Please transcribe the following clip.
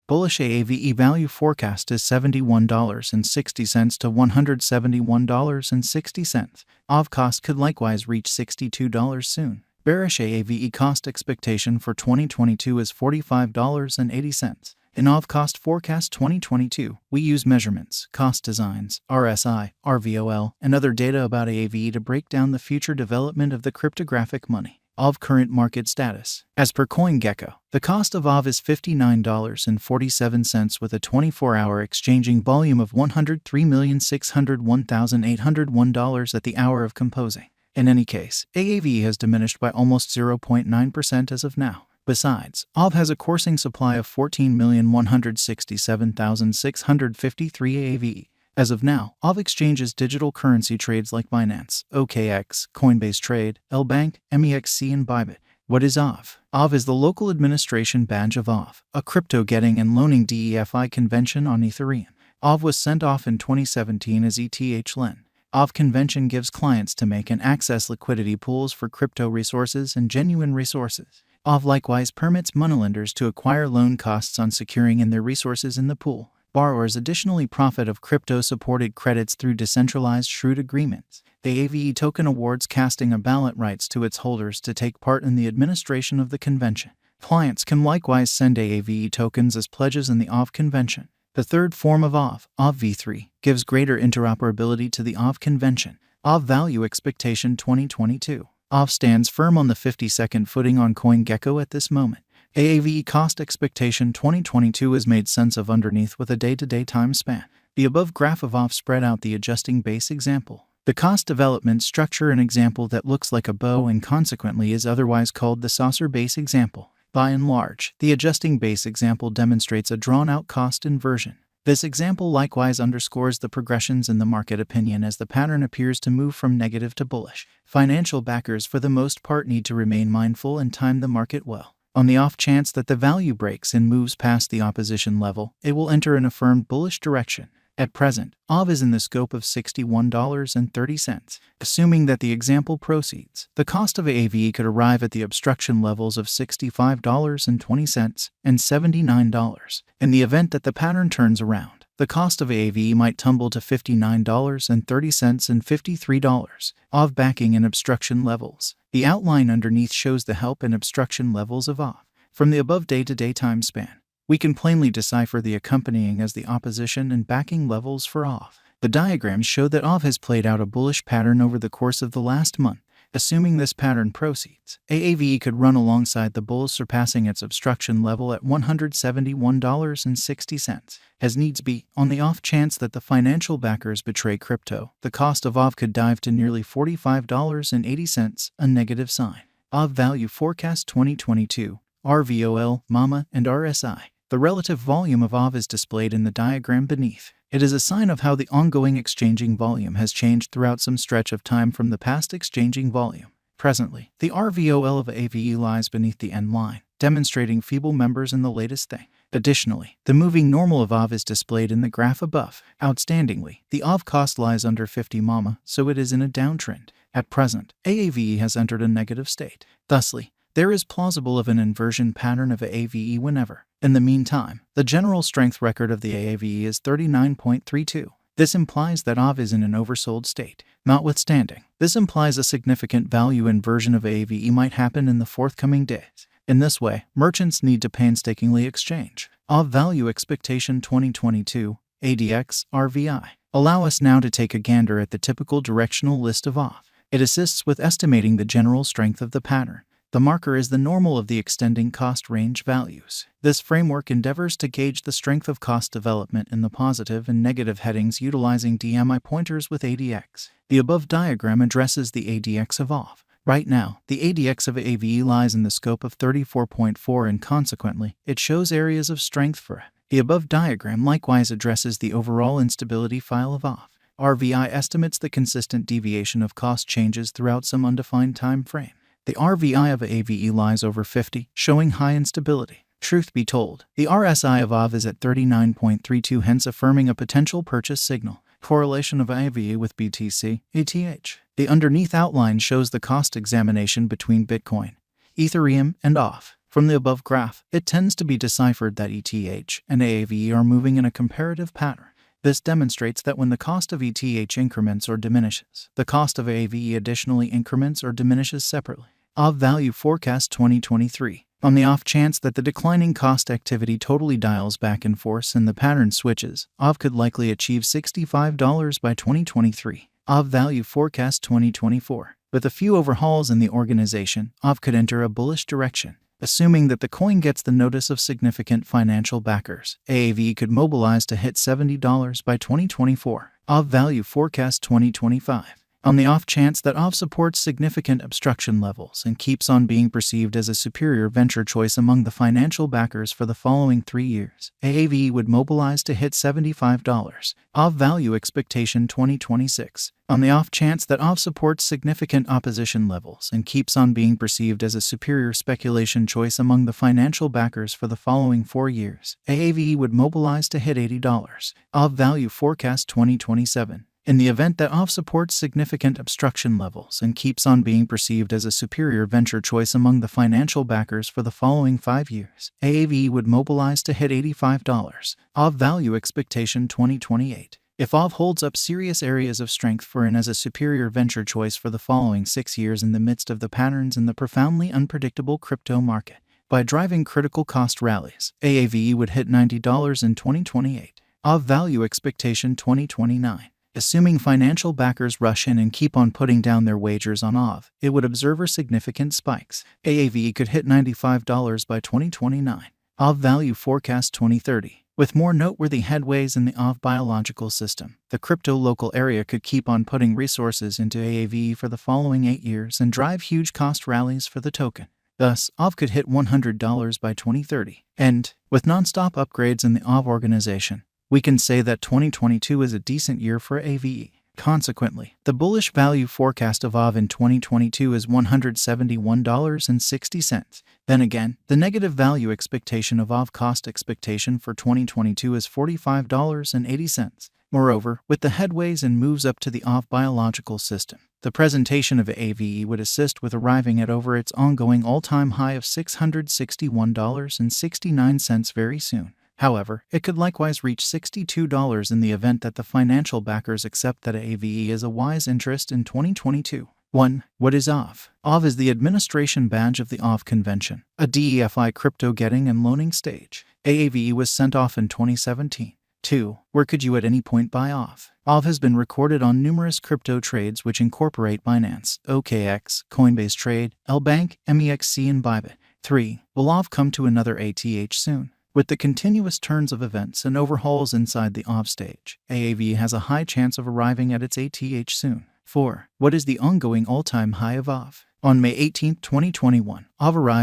Bullish Aave value forecast is $71.60 to $171.60. Aave cost could likewise reach $62 soon. Bearish Aave cost expectation for 2022 is $45.80. In Aave cost forecast 2022, we use measurements, cost designs, RSI, RVOL, and other data about Aave to break down the future development of the cryptographic money. Aave current market status. As per CoinGecko, the cost of Aave is $59.47 with a 24-hour exchanging volume of $103,601,801 at the hour of composing. In any case, Aave has diminished by almost 0.9% as of now. Besides, Aave has a coursing supply of 14,167,653 Aave. As of now, Aave exchanges digital currency trades like Binance, OKX, Coinbase Trade, LBank, MEXC, and Bybit. What is Aave? Aave is the local administration badge of Aave, a crypto getting and loaning DeFi convention on Ethereum. Aave was sent off in 2017 as ETH-LEN. Aave convention gives clients to make and access liquidity pools for crypto resources and genuine resources. Aave likewise permits moneylenders to acquire loan costs on securing in their resources in the pool. Borrowers additionally profit of crypto-supported credits through decentralized shrewd agreements. The Aave token awards casting of ballot rights to its holders to take part in the administration of the convention. Clients can likewise send Aave tokens as pledges in the Aave convention. The third form of Aave, Aave v3, gives greater interoperability to the Aave convention. Aave value expectation 2022. Aave stands firm on the 52nd footing on CoinGecko at this moment. Aave cost expectation 2022 is made sense of underneath with a day-to-day time span. The above graph of Aave spread out the adjusting base example. The cost development structure an example that looks like a bow and consequently is otherwise called the saucer base example. By and large, the adjusting base example demonstrates a drawn-out cost inversion. This example likewise underscores the progressions in the market opinion as the pattern appears to move from negative to bullish. Financial backers for the most part need to remain mindful and time the market well. On the off chance that the value breaks and moves past the opposition level, it will enter an affirmed bullish direction. At present, Aave is in the scope of $61.30. Assuming that the example proceeds, the cost of Aave could arrive at the obstruction levels of $65.20 and $79. In the event that the pattern turns around, the cost of Aave might tumble to $59.30 and $53. Aave backing and obstruction levels. The outline underneath shows the help and obstruction levels of Aave. From the above day-to-day time span, we can plainly decipher the accompanying as the opposition and backing levels for Aave. The diagrams show that Aave has played out a bullish pattern over the course of the last month. Assuming this pattern proceeds, Aave could run alongside the bulls, surpassing its obstruction level at $171.60. As needs be, on the off chance that the financial backers betray crypto, the cost of Aave could dive to nearly $45.80, a negative sign. Aave value forecast 2022, RVOL, MAMA, and RSI. The relative volume of Aave is displayed in the diagram beneath. It is a sign of how the ongoing exchanging volume has changed throughout some stretch of time from the past exchanging volume. Presently, the RVOL of Aave lies beneath the end line, demonstrating feeble members in the latest thing. Additionally, the moving normal of Aave is displayed in the graph above. Outstandingly, the Aave cost lies under 50 MAMA, so it is in a downtrend. At present, Aave has entered a negative state. Thusly, there is plausible of an inversion pattern of Aave whenever. In the meantime, the general strength record of the Aave is 39.32. This implies that Aave is in an oversold state. Notwithstanding, this implies a significant value inversion of Aave might happen in the forthcoming days. In this way, merchants need to painstakingly exchange. Aave value expectation 2022, ADX, RVI. Allow us now to take a gander at the typical directional list of Aave. It assists with estimating the general strength of the pattern. The marker is the normal of the extending cost range values. This framework endeavors to gauge the strength of cost development in the positive and negative headings utilizing DMI pointers with ADX. The above diagram addresses the ADX of Aave. Right now, the ADX of Aave lies in the scope of 34.4 and consequently, it shows areas of strength for it. The above diagram likewise addresses the overall instability file of Aave. RVI estimates the consistent deviation of cost changes throughout some undefined time frame. The RVI of Aave lies over 50, showing high instability. Truth be told, the RSI of Aave is at 39.32, hence affirming a potential purchase signal. Correlation of Aave with BTC, ETH. The underneath outline shows the cost examination between Bitcoin, Ethereum, and Aave. From the above graph, it tends to be deciphered that ETH and Aave are moving in a comparative pattern. This demonstrates that when the cost of ETH increments or diminishes, the cost of Aave additionally increments or diminishes separately. Aave Value Forecast 2023. On the off chance that the declining cost activity totally dials back in force and the pattern switches, Aave could likely achieve $65 by 2023. Aave Value Forecast 2024. With a few overhauls in the organization, Aave could enter a bullish direction. Assuming that the coin gets the notice of significant financial backers, Aave could mobilize to hit $70 by 2024. Aave Value Forecast 2025. On the off chance that Aave supports significant obstruction levels and keeps on being perceived as a superior venture choice among the financial backers for the following 3 years, Aave would mobilize to hit $75. Aave Value Expectation 2026. On the off chance that Aave supports significant opposition levels and keeps on being perceived as a superior speculation choice among the financial backers for the following 4 years, Aave would mobilize to hit $80. Aave Value Forecast 2027. In the event that Aave supports significant obstruction levels and keeps on being perceived as a superior venture choice among the financial backers for the following 5 years, Aave would mobilize to hit $85. Aave Value Expectation 2028. If Aave holds up serious areas of strength for and as a superior venture choice for the following 6 years in the midst of the patterns in the profoundly unpredictable crypto market, by driving critical cost rallies, Aave would hit $90 in 2028. Aave Value Expectation 2029. Assuming financial backers rush in and keep on putting down their wagers on Aave, it would observe significant spikes. Aave could hit $95 by 2029. Aave Value Forecast 2030. With more noteworthy headways in the Aave biological system, the crypto local area could keep on putting resources into Aave for the following 8 years and drive huge cost rallies for the token. Thus, Aave could hit $100 by 2030. And, with non-stop upgrades in the Aave organization, we can say that 2022 is a decent year for Aave. Consequently, the bullish value forecast of Aave in 2022 is $171.60. Then again, the negative value expectation of Aave cost expectation for 2022 is $45.80. Moreover, with the headways and moves up to the Aave biological system, the presentation of Aave would assist with arriving at over its ongoing all-time high of $661.69 very soon. However, it could likewise reach $62 in the event that the financial backers accept that Aave is a wise interest in 2022. 1. What is Aave? Aave is the administration badge of the Aave Convention, a DeFi crypto getting and loaning stage. Aave was sent off in 2017. 2. Where could you at any point buy Aave? Aave has been recorded on numerous crypto trades which incorporate Binance, OKX, Coinbase Trade, LBank, MEXC, and Bybit. 3. Will Aave come to another ATH soon? With the continuous turns of events and overhauls inside the Aave stage, Aave has a high chance of arriving at its ATH soon. 4. What is the ongoing all-time high of Aave? On May 18, 2021, Aave arrived